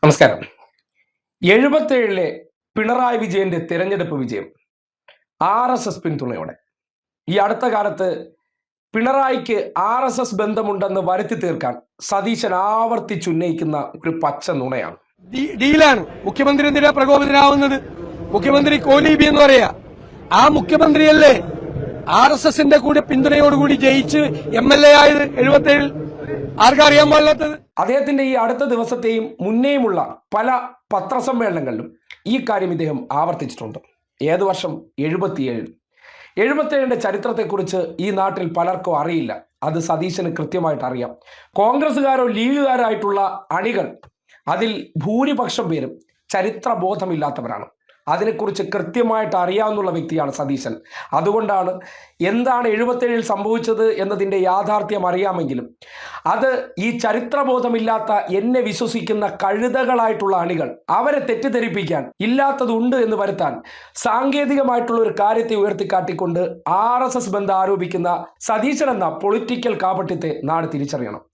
നമസ്കാരം. 77-ലെ പിണറായി വിജയന്റെ തിരഞ്ഞെടുപ്പ് വിജയം RSS പിന്തുണയോടെ. ഈ അടുത്ത കാലത്ത് പിണറായിക്ക് RSS ബന്ധമുണ്ടെന്ന് വരുത്തി തീർക്കാൻ സതീശൻ ആവർത്തിച്ചുന്നയിക്കുന്ന ഒരു പച്ച നുണയാണ്. ഡീലാണ് മുഖ്യമന്ത്രി എന്തിനാ പ്രകോപിതനാവുന്നത്? മുഖ്യമന്ത്രി കോലീബി എന്ന് പറയാ. ആ മുഖ്യമന്ത്രിയല്ലേ RSSന്റെ കൂടെ പിന്തുണയോടുകൂടി ജയിച്ച് MLA ആയത് 77-ൽ? ആർക്കറിയാൻ പാടില്ലാത്തത്? അദ്ദേഹത്തിന്റെ ഈ അടുത്ത ദിവസത്തെയും മുന്നേയുമുള്ള പല പത്രസമ്മേളനങ്ങളിലും ഈ കാര്യം ഇദ്ദേഹം ആവർത്തിച്ചിട്ടുണ്ട്. ഏതു വർഷം? 77-ന്റെ ചരിത്രത്തെക്കുറിച്ച് ഈ നാട്ടിൽ പലർക്കും അറിയില്ല. അത് സതീശന് കൃത്യമായിട്ട് അറിയാം. കോൺഗ്രസ്സുകാരോ ലീഗുകാരായിട്ടുള്ള അണികൾ അതിൽ ഭൂരിപക്ഷം പേരും ചരിത്രബോധമില്ലാത്തവരാണ്. അതിനെക്കുറിച്ച് കൃത്യമായിട്ട് അറിയാവുന്ന വ്യക്തിയാണ് സതീശൻ. അതുകൊണ്ടാണ് എന്താണ് 77-ൽ സംഭവിച്ചത് എന്നതിൻ്റെ യാഥാർത്ഥ്യം അറിയാമെങ്കിലും അത് ഈ ചരിത്രബോധമില്ലാത്ത എന്നെ വിശ്വസിക്കുന്ന കഴുതകളായിട്ടുള്ള അണികൾ അവരെ തെറ്റിദ്ധരിപ്പിക്കാൻ, ഇല്ലാത്തതുണ്ട് എന്ന് വരുത്താൻ സാങ്കേതികമായിട്ടുള്ള ഒരു കാര്യത്തെ ഉയർത്തിക്കാട്ടിക്കൊണ്ട് RSS ബന്ധം ആരോപിക്കുന്ന സതീശൻ എന്ന പൊളിറ്റിക്കൽ കാപട്യത്തെ നാട് തിരിച്ചറിയണം.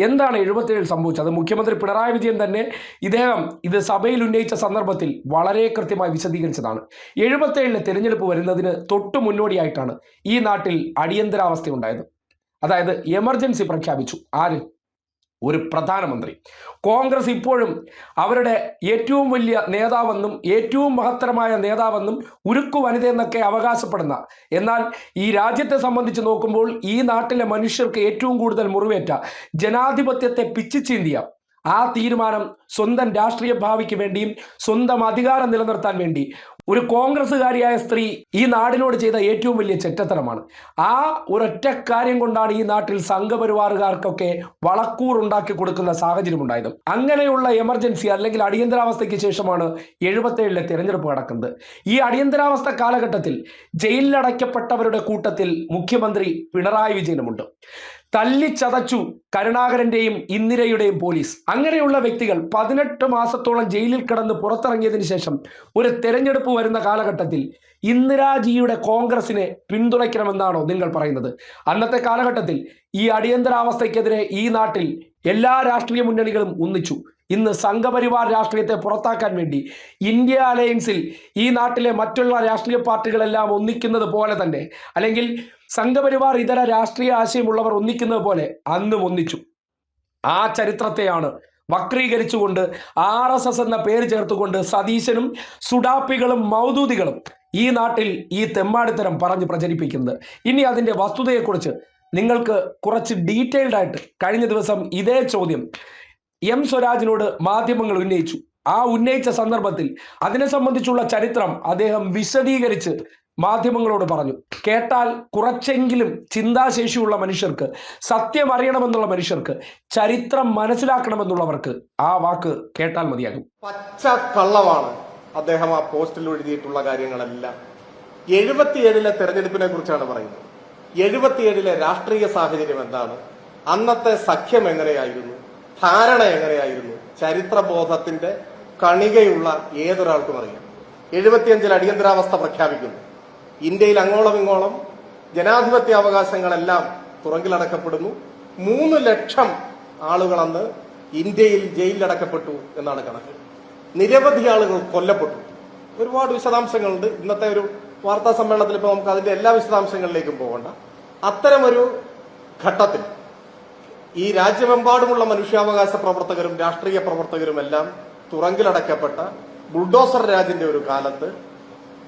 എന്താണ് 77-ൽ സംഭവിച്ചത്? മുഖ്യമന്ത്രി പിണറായി വിജയൻ തന്നെ ഇദ്ദേഹം ഇത് സഭയിൽ ഉന്നയിച്ച സന്ദർഭത്തിൽ വളരെ കൃത്യമായി വിശദീകരിച്ചതാണ്. 77-ലെ തിരഞ്ഞെടുപ്പ് വരുന്നതിന് തൊട്ടു മുന്നോടിയായിട്ടാണ് ഈ നാട്ടിൽ അടിയന്തരാവസ്ഥ ഉണ്ടായത്. അതായത് എമർജൻസി പ്രഖ്യാപിച്ചു. ആര്? ഒരു പ്രധാനമന്ത്രി. കോൺഗ്രസ് ഇപ്പോഴും അവരുടെ ഏറ്റവും വലിയ നേതാവെന്നും ഏറ്റവും മഹത്തരമായ നേതാവെന്നും ഉരുക്കു വനിതയെന്നൊക്കെ അവകാശപ്പെടുന്ന, എന്നാൽ ഈ രാജ്യത്തെ സംബന്ധിച്ച് നോക്കുമ്പോൾ ഈ നാട്ടിലെ മനുഷ്യർക്ക് ഏറ്റവും കൂടുതൽ മുറിവേറ്റ ജനാധിപത്യത്തെ പിച്ചിച്ചീന്തിയ ആ തീരുമാനം സ്വന്തം രാഷ്ട്രീയ ഭാവിക്ക് വേണ്ടിയും സ്വന്തം അധികാരം നിലനിർത്താൻ വേണ്ടി ഒരു കോൺഗ്രസ്സുകാരിയായ സ്ത്രീ ഈ നാടിനോട് ചെയ്ത ഏറ്റവും വലിയ ചെറ്റത്തരമാണ്. ആ ഒരൊറ്റ കാര്യം കൊണ്ടാണ് ഈ നാട്ടിൽ സംഘപരിവാറുകാർക്കൊക്കെ വളക്കൂർ ഉണ്ടാക്കി കൊടുക്കുന്ന സാഹചര്യം ഉണ്ടായത്. അങ്ങനെയുള്ള എമർജൻസി അല്ലെങ്കിൽ അടിയന്തരാവസ്ഥയ്ക്ക് ശേഷമാണ് 77-ലെ തിരഞ്ഞെടുപ്പ് നടക്കുന്നത്. ഈ അടിയന്തരാവസ്ഥ കാലഘട്ടത്തിൽ ജയിലിലടയ്ക്കപ്പെട്ടവരുടെ കൂട്ടത്തിൽ മുഖ്യമന്ത്രി പിണറായി വിജയനുമുണ്ട്. തല്ലിച്ചതച്ചു കരുണാകരന്റെയും ഇന്ദിരയുടെയും പോലീസ്. അങ്ങനെയുള്ള വ്യക്തികൾ 18 മാസത്തോളം ജയിലിൽ കിടന്ന് പുറത്തിറങ്ങിയതിനു ശേഷം ഒരു തെരഞ്ഞെടുപ്പ് വരുന്ന കാലഘട്ടത്തിൽ ഇന്ദിരാജിയുടെ കോൺഗ്രസിനെ പിന്തുണയ്ക്കണമെന്നാണോ നിങ്ങൾ പറയുന്നത്? അന്നത്തെ കാലഘട്ടത്തിൽ ഈ അടിയന്തരാവസ്ഥയ്ക്കെതിരെ ഈ നാട്ടിൽ എല്ലാ രാഷ്ട്രീയ മുന്നണികളും ഒന്നിച്ചു. ഇന്ന് സംഘപരിവാർ രാഷ്ട്രീയത്തെ പുറത്താക്കാൻ വേണ്ടി ഇന്ത്യ അലയൻസിൽ ഈ നാട്ടിലെ മറ്റുള്ള രാഷ്ട്രീയ പാർട്ടികളെല്ലാം ഒന്നിക്കുന്നത് പോലെ തന്നെ, അല്ലെങ്കിൽ സംഘപരിവാർ ഇതര രാഷ്ട്രീയ ആശയമുള്ളവർ ഒന്നിക്കുന്നത് പോലെ അന്നും ഒന്നിച്ചു. ആ ചരിത്രത്തെയാണ് വക്രീകരിച്ചുകൊണ്ട് RSS എന്ന പേര് ചേർത്തുകൊണ്ട് സതീശനും സുഡാപ്പികളും മൗദൂദികളും ഈ നാട്ടിൽ ഈ തെമ്മാടിത്തരം പറഞ്ഞ് പ്രചരിപ്പിക്കുന്നത്. ഇനി അതിൻ്റെ വസ്തുതയെക്കുറിച്ച് നിങ്ങൾക്ക് കുറച്ച് ഡീറ്റെയിൽഡ് ആയിട്ട് കഴിഞ്ഞ ദിവസം ഇതേ ചോദ്യം M സ്വരാജിനോട് മാധ്യമങ്ങൾ ഉന്നയിച്ചു. ആ ഉന്നയിച്ച സന്ദർഭത്തിൽ അതിനെ സംബന്ധിച്ചുള്ള ചരിത്രം അദ്ദേഹം വിശദീകരിച്ച് മാധ്യമങ്ങളോട് പറഞ്ഞു. കേട്ടാൽ കുറച്ചെങ്കിലും ചിന്താശേഷിയുള്ള മനുഷ്യർക്ക്, സത്യം അറിയണമെന്നുള്ള മനുഷ്യർക്ക്, ചരിത്രം മനസ്സിലാക്കണമെന്നുള്ളവർക്ക് ആ വാക്ക് കേട്ടാൽ മതിയാകും. പച്ച കള്ളമാണ് അദ്ദേഹം ആ പോസ്റ്റിൽ എഴുതിയിട്ടുള്ള കാര്യങ്ങളെല്ലാം. 77-ലെ തെരഞ്ഞെടുപ്പിനെ കുറിച്ചാണ് പറയുന്നത്. 77-ലെ രാഷ്ട്രീയ സാഹചര്യം എന്താണ്, അന്നത്തെ സഖ്യം എങ്ങനെയായിരുന്നു, ധാരണ എങ്ങനെയായിരുന്നു, ചരിത്രബോധത്തിന്റെ കണികയുള്ള ഏതൊരാൾക്കും അറിയാം. 75-ൽ അടിയന്തരാവസ്ഥ പ്രഖ്യാപിക്കുന്നു. ഇന്ത്യയിൽ അങ്ങോളം ഇങ്ങോളം ജനാധിപത്യ അവകാശങ്ങളെല്ലാം തുറങ്കിലടക്കപ്പെടുന്നു. 3 ലക്ഷം ആളുകൾ അന്ന് ഇന്ത്യയിൽ ജയിലിലടക്കപ്പെട്ടു എന്നാണ് കണക്ക്. നിരവധി ആളുകൾ കൊല്ലപ്പെട്ടു. ഒരുപാട് വിശദാംശങ്ങളുണ്ട്. ഇന്നത്തെ ഒരു വാർത്താ സമ്മേളനത്തിൽ ഇപ്പോൾ നമുക്ക് അതിന്റെ എല്ലാ വിശദാംശങ്ങളിലേക്കും പോകണ്ട. അത്തരമൊരു ഘട്ടത്തിൽ ഈ രാജ്യമെമ്പാടുമുള്ള മനുഷ്യാവകാശ പ്രവർത്തകരും രാഷ്ട്രീയ പ്രവർത്തകരുമെല്ലാം തുറങ്കിലടക്കപ്പെട്ട ബുൾഡോസർ രാജിന്റെ ഒരു കാലത്ത്,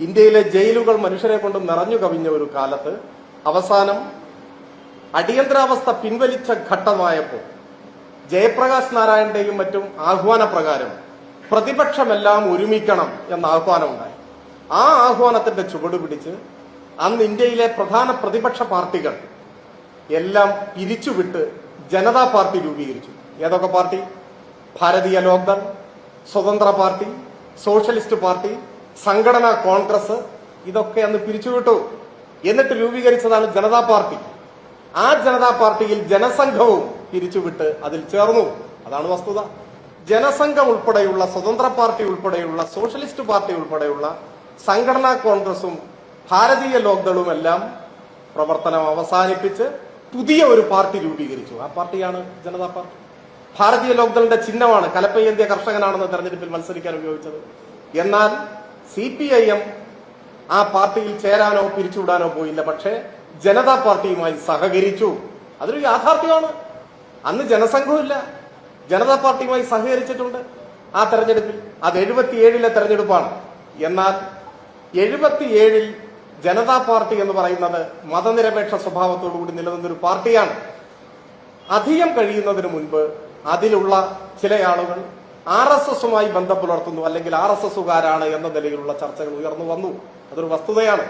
ഇന്ത്യയിലെ ജയിലുകൾ മനുഷ്യരെ കൊണ്ട് നിറഞ്ഞു കവിഞ്ഞ ഒരു കാലത്ത്, അവസാനം അടിയന്തരാവസ്ഥ പിൻവലിച്ച ഘട്ടമായപ്പോൾ ജയപ്രകാശ് നാരായണന്റെയും മറ്റും ആഹ്വാനപ്രകാരം പ്രതിപക്ഷമെല്ലാം ഒരുമിക്കണം എന്ന ആഹ്വാനമുണ്ടായി. ആ ആഹ്വാനത്തിന്റെ ചുവട് പിടിച്ച് അന്ന് ഇന്ത്യയിലെ പ്രധാന പ്രതിപക്ഷ പാർട്ടികൾ എല്ലാം പിരിച്ചുവിട്ട് ജനതാ പാർട്ടി രൂപീകരിച്ചു. ഏതൊക്കെ പാർട്ടി? ഭാരതീയ ലോക്ദൾ, സ്വതന്ത്ര പാർട്ടി, സോഷ്യലിസ്റ്റ് പാർട്ടി, സംഘടനാ കോൺഗ്രസ്, ഇതൊക്കെ അന്ന് പിരിച്ചുവിട്ടു. എന്നിട്ട് രൂപീകരിച്ചതാണ് ജനതാ പാർട്ടി. ആ ജനതാ പാർട്ടിയിൽ ജനസംഘവും പിരിച്ചുവിട്ട് അതിൽ ചേർന്നു. അതാണ് വസ്തുത. ജനസംഘം ഉൾപ്പെടെയുള്ള, സ്വതന്ത്ര പാർട്ടി ഉൾപ്പെടെയുള്ള, സോഷ്യലിസ്റ്റ് പാർട്ടി ഉൾപ്പെടെയുള്ള സംഘടനാ കോൺഗ്രസും ഭാരതീയ ലോക്ദളുമെല്ലാം പ്രവർത്തനം അവസാനിപ്പിച്ച് പുതിയ ഒരു പാർട്ടി രൂപീകരിച്ചു. ആ പാർട്ടിയാണ് ജനതാ പാർട്ടി. ഭാരതീയ ലോക്ദളിന്റെ ചിഹ്നമാണ്, കലപ്പയന്തിയ കർഷകനാണെന്ന് തെരഞ്ഞെടുപ്പിൽ മത്സരിക്കാൻ ഉപയോഗിച്ചത്. എന്നാൽ CPIM ആ പാർട്ടിയിൽ ചേരാനോ പിരിച്ചുവിടാനോ പോയില്ല. പക്ഷേ ജനതാ പാർട്ടിയുമായി സഹകരിച്ചു. അതൊരു യാഥാർത്ഥ്യമാണ്. അന്ന് ജനസംഘമില്ല, ജനതാ പാർട്ടിയുമായി സഹകരിച്ചിട്ടുണ്ട് ആ തെരഞ്ഞെടുപ്പിൽ. അത് 77-ലെ തെരഞ്ഞെടുപ്പാണ്. എന്നാൽ 77-ൽ ജനതാ പാർട്ടി എന്ന് പറയുന്നത് മതനിരപേക്ഷ സ്വഭാവത്തോടുകൂടി നിലനിന്നൊരു പാർട്ടിയാണ്. അധികം കഴിയുന്നതിന് മുൻപ് അതിലുള്ള ചില ആളുകൾ RSSുമായി ബന്ധം പുലർത്തുന്നു, അല്ലെങ്കിൽ RSSുകാരാണ് എന്ന നിലയിലുള്ള ചർച്ചകൾ ഉയർന്നു വന്നു. അതൊരു വസ്തുതയാണ്.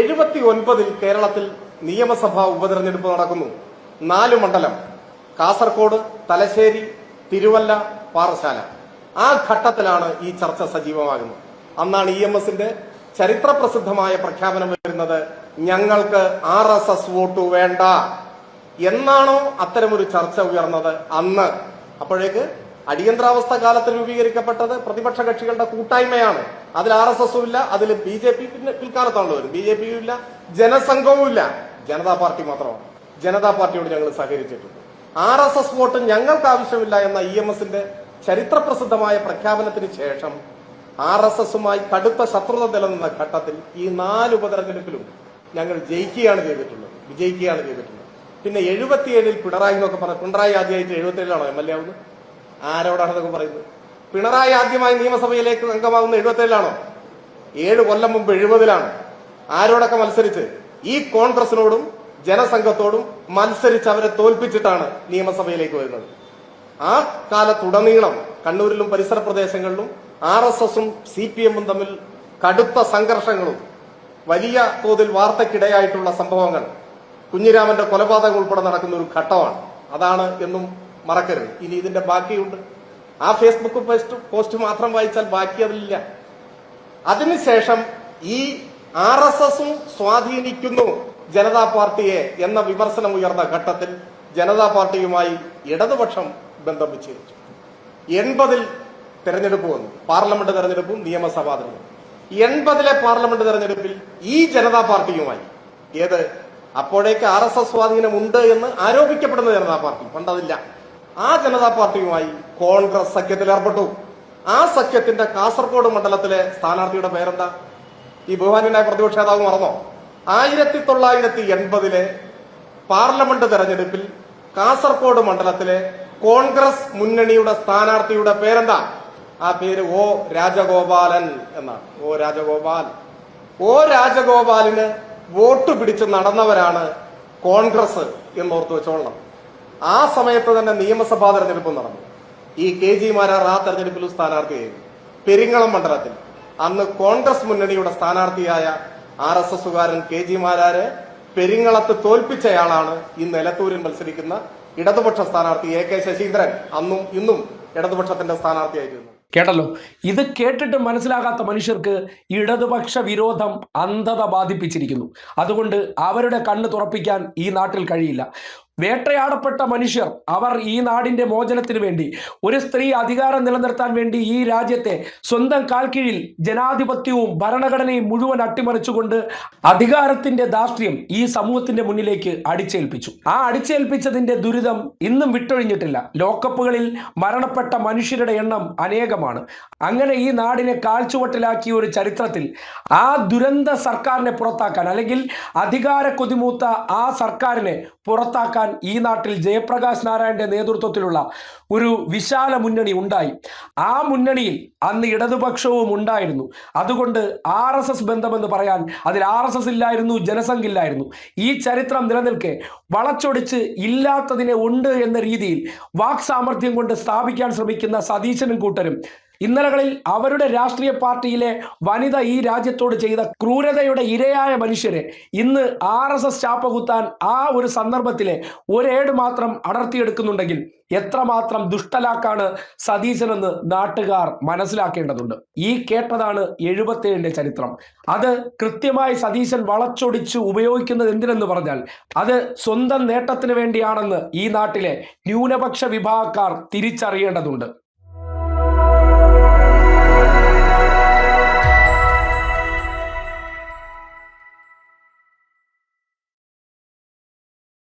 79-ൽ കേരളത്തിൽ നിയമസഭാ ഉപതെരഞ്ഞെടുപ്പ് നടക്കുന്നു. 4 മണ്ഡലം: കാസർഗോഡ്, തലശ്ശേരി, തിരുവല്ല, പാറശാല. ആ ഘട്ടത്തിലാണ് ഈ ചർച്ച സജീവമാകുന്നത്. അന്നാണ് EMSന്റെ ചരിത്രപ്രസിദ്ധമായ പ്രഖ്യാപനം വരുന്നത്, ഞങ്ങൾക്ക് RSS വോട്ട് വേണ്ട എന്നാണോ അത്തരമൊരു ചർച്ച ഉയർന്നത് അന്ന്. അപ്പോഴേക്ക് അടിയന്തരാവസ്ഥ കാലത്ത് രൂപീകരിക്കപ്പെട്ടത് പ്രതിപക്ഷ കക്ഷികളുടെ കൂട്ടായ്മയാണ്. അതിൽ RSSും ഇല്ല, അതിൽ BJP പിൽക്കാലത്താണല്ലോ വരും. BJPയും ഇല്ല, ജനസംഘവും ഇല്ല, ജനതാ പാർട്ടി മാത്രമാണ്. ജനതാ പാർട്ടിയോട് ഞങ്ങൾ സഹകരിച്ചിട്ടുണ്ട്. RSS വോട്ട് ഞങ്ങൾക്ക് ആവശ്യമില്ല എന്ന EMSന്റെ ചരിത്രപ്രസിദ്ധമായ പ്രഖ്യാപനത്തിന് ശേഷം RSSുമായി കടുത്ത ശത്രുത നിലനിന്ന ഘട്ടത്തിൽ ഈ 4 ഉപതെരഞ്ഞെടുപ്പിലും ഞങ്ങൾ വിജയിക്കുകയാണ് ചെയ്തിട്ടുള്ളത്. പിന്നെ 77-ൽ പിണറായി എന്നൊക്കെ പറഞ്ഞു. പിണറായി ആദ്യമായിട്ട് 77-ലാണോ MLA ആവുന്നത്? ആരോടാണ് ഇതൊക്കെ പറയുന്നത്? പിണറായി ആദ്യമായി നിയമസഭയിലേക്ക് അംഗമാകുന്ന 77-ലാണോ? 7 കൊല്ലം മുമ്പ് 70-ലാണ്. ആരോടൊക്കെ മത്സരിച്ച്? ഈ കോൺഗ്രസിനോടും ജനസംഘത്തോടും മത്സരിച്ച് അവരെ തോൽപ്പിച്ചിട്ടാണ് നിയമസഭയിലേക്ക് വരുന്നത്. ആ കാലത്തുടനീളം കണ്ണൂരിലും പരിസര പ്രദേശങ്ങളിലും RSSും CPMഉം തമ്മിൽ കടുത്ത സംഘർഷങ്ങളും വലിയ തോതിൽ വാർത്തക്കിടയായിട്ടുള്ള സംഭവങ്ങൾ, കുഞ്ഞിരാമന്റെ കൊലപാതകം ഉൾപ്പെടെ നടക്കുന്ന ഒരു ഘട്ടമാണ്. അതാണ് എന്നും മറക്കരുത്. ഇനി ഇതിന്റെ ബാക്കിയുണ്ട്. ആ ഫേസ്ബുക്ക് പോസ്റ്റ് മാത്രം വായിച്ചാൽ ബാക്കി അതിലില്ല. അതിനുശേഷം ഈ RSSും സ്വാധീനിക്കുന്നു ജനതാ പാർട്ടിയെ എന്ന വിമർശനം ഉയർന്ന ഘട്ടത്തിൽ ജനതാ പാർട്ടിയുമായി ഇടതുപക്ഷം ബന്ധം വിച്ഛേദിച്ചു. 80-ൽ തെരഞ്ഞെടുപ്പ് വന്നു, പാർലമെന്റ് തെരഞ്ഞെടുപ്പും നിയമസഭാ തെരഞ്ഞെടുപ്പും. 80-ലെ പാർലമെന്റ് തെരഞ്ഞെടുപ്പിൽ ഈ ജനതാ പാർട്ടിയുമായി, ഏത് അപ്പോഴേക്ക് RSS സ്വാധീനം ഉണ്ട് എന്ന് ആരോപിക്കപ്പെടുന്ന ജനതാ പാർട്ടി, പണ്ടതില്ല, ആ ജനതാ പാർട്ടിയുമായി കോൺഗ്രസ് സഖ്യത്തിൽ ഏർപ്പെട്ടു. ആ സഖ്യത്തിന്റെ കാസർഗോഡ് മണ്ഡലത്തിലെ സ്ഥാനാർത്ഥിയുടെ പേരെന്താ? ഈ ബഹുമാന്യനായ പ്രതിപക്ഷ നേതാവ് മറന്നോ? 1980-ലെ പാർലമെന്റ് തെരഞ്ഞെടുപ്പിൽ കാസർഗോഡ് മണ്ഡലത്തിലെ കോൺഗ്രസ് മുന്നണിയുടെ സ്ഥാനാർത്ഥിയുടെ പേരെന്താ? ആ പേര് O. രാജഗോപാലൻ എന്നാണ്. O. രാജഗോപാലിന് വോട്ട് പിടിച്ച് നടന്നവരാണ് കോൺഗ്രസ് എന്നോർത്ത് വെച്ചോളണം. ആ സമയത്ത് തന്നെ നിയമസഭാ തെരഞ്ഞെടുപ്പ് നടന്നു. ഈ KG മാരാർ ആ തെരഞ്ഞെടുപ്പിലും സ്ഥാനാർത്ഥിയായിരുന്നു. പെരിങ്ങളം മണ്ഡലത്തിൽ അന്ന് കോൺഗ്രസ് മുന്നണിയുടെ സ്ഥാനാർത്ഥിയായ RSSുകാരൻ KG മാരാരെ പെരിങ്ങളത്ത് തോൽപ്പിച്ചയാളാണ് ഇന്ന് എലത്തൂരിൽ മത്സരിക്കുന്ന ഇടതുപക്ഷ സ്ഥാനാർത്ഥി AK ശശീന്ദ്രൻ. അന്നും ഇന്നും ഇടതുപക്ഷത്തിന്റെ സ്ഥാനാർത്ഥിയായിരുന്നു. കേട്ടല്ലോ. ഇത് കേട്ടിട്ട് മനസ്സിലാകാത്ത മനുഷ്യർക്ക് ഇടതുപക്ഷ വിരോധം അന്ധത ബാധിപ്പിച്ചിരിക്കുന്നു. അതുകൊണ്ട് അവരുടെ കണ്ണ് തുറപ്പിക്കാൻ ഈ നാട്ടിൽ കഴിയില്ല. വേട്ടയാടപ്പെട്ട മനുഷ്യർ, അവർ ഈ നാടിന്റെ മോചനത്തിന് വേണ്ടി, ഒരു സ്ത്രീ അധികാരം നിലനിർത്താൻ വേണ്ടി ഈ രാജ്യത്തെ സ്വന്തം കാൽക്കീഴിൽ ജനാധിപത്യവും ഭരണഘടനയും മുഴുവൻ അട്ടിമറിച്ചുകൊണ്ട് അധികാരത്തിന്റെ ധാർഷ്ട്യം ഈ സമൂഹത്തിന്റെ മുന്നിലേക്ക് അടിച്ചേൽപ്പിച്ചു. ആ അടിച്ചേൽപ്പിച്ചതിന്റെ ദുരിതം ഇന്നും വിട്ടൊഴിഞ്ഞിട്ടില്ല. ലോക്കപ്പുകളിൽ മരണപ്പെട്ട മനുഷ്യരുടെ എണ്ണം അനേകമാണ്. അങ്ങനെ ഈ നാടിനെ കാൽച്ചുവട്ടിലാക്കിയ ഒരു ചരിത്രത്തിൽ ആ ദുരന്ത സർക്കാരിനെ പുറത്താക്കാൻ, അല്ലെങ്കിൽ അധികാര കൊതിമൂത്ത ആ സർക്കാരിനെ പുറത്താക്കാൻ ഈ നാട്ടിൽ ജയപ്രകാശ് നാരായണന്റെ നേതൃത്വത്തിലുള്ള ഒരു വിശാല മുന്നണി ഉണ്ടായി. ആ മുന്നണിയിൽ അന്ന് ഇടതുപക്ഷവും ഉണ്ടായിരുന്നു. അതുകൊണ്ട് RSS ബന്ധമെന്ന് പറയാൻ അതിൽ RSS ഇല്ലായിരുന്നു, ജനസംഘ് ഇല്ലായിരുന്നു. ഈ ചരിത്രം നിലനിൽക്കെ വളച്ചൊടിച്ച് ഇല്ലാത്തതിനെ ഉണ്ട് എന്ന രീതിയിൽ വാക് സാമർഥ്യം കൊണ്ട് സ്ഥാപിക്കാൻ ശ്രമിക്കുന്ന സതീശനും കൂട്ടരും ഇന്നലകളിൽ അവരുടെ രാഷ്ട്രീയ പാർട്ടിയിലെ വനിത ഈ രാജ്യത്തോട് ചെയ്ത ക്രൂരതയുടെ ഇരയായ മനുഷ്യരെ ഇന്ന് RSS ചാപ്പ കുത്താൻ ആ ഒരു സന്ദർഭത്തിലെ ഒരേട് മാത്രം അടർത്തിയെടുക്കുന്നുണ്ടെങ്കിൽ എത്രമാത്രം ദുഷ്ടലാക്കാണ് സതീശനെന്ന് നാട്ടുകാർ മനസ്സിലാക്കേണ്ടതുണ്ട്. ഈ കേട്ടതാണ് 77-ന്റെ ചരിത്രം. അത് കൃത്യമായി സതീശൻ വളച്ചൊടിച്ച് ഉപയോഗിക്കുന്നത് എന്തിനെന്ന് പറഞ്ഞാൽ അത് സ്വന്തം നേട്ടത്തിന് വേണ്ടിയാണെന്ന് ഈ നാട്ടിലെ ന്യൂനപക്ഷ വിഭാഗക്കാർ തിരിച്ചറിയേണ്ടതുണ്ട്.